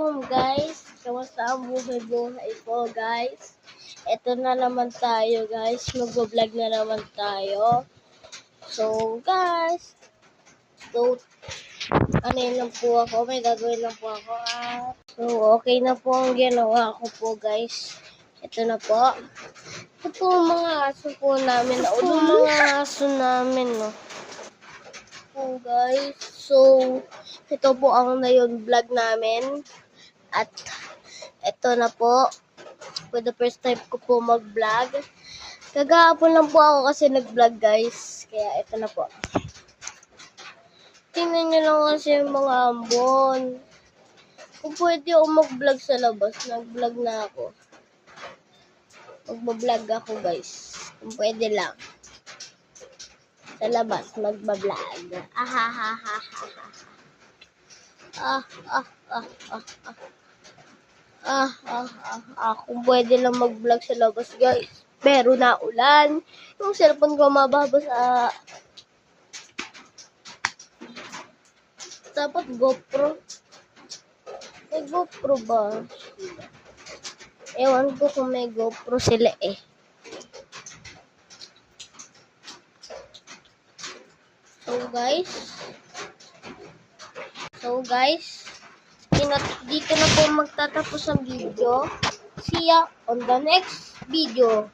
Shalom guys! Kamusta ang buhay-buhay ko guys? Ito na naman tayo guys, mag-vlog na naman tayo. So guys, ano lang po ako, may gagawin lang po ako. So okay na po ang ginawa ko po guys. Ito na po. Ito po mga aso po namin. Ito po mga aso namin, no. So guys, so ito po ang ngayon vlog namin. At ito na po, for the first time ko po mag-vlog. Kagahapon lang po ako kasi nag-vlog guys. Kaya ito na po. Tingnan nyo lang kasi yung mga ambon. Kung pwede ako mag-vlog sa labas, nag-vlog na ako. Mag-vlog ako guys. Kung pwede lang. Sa labas, mag-vlog. Kung pwede lang mag-vlog sa labas guys. Pero naulan. Yung cellphone ko mababasa. Dapat GoPro. May GoPro ba? Ewan ko kung may GoPro sila eh. So guys, dito na po magtatapos ang video. See ya on the next video.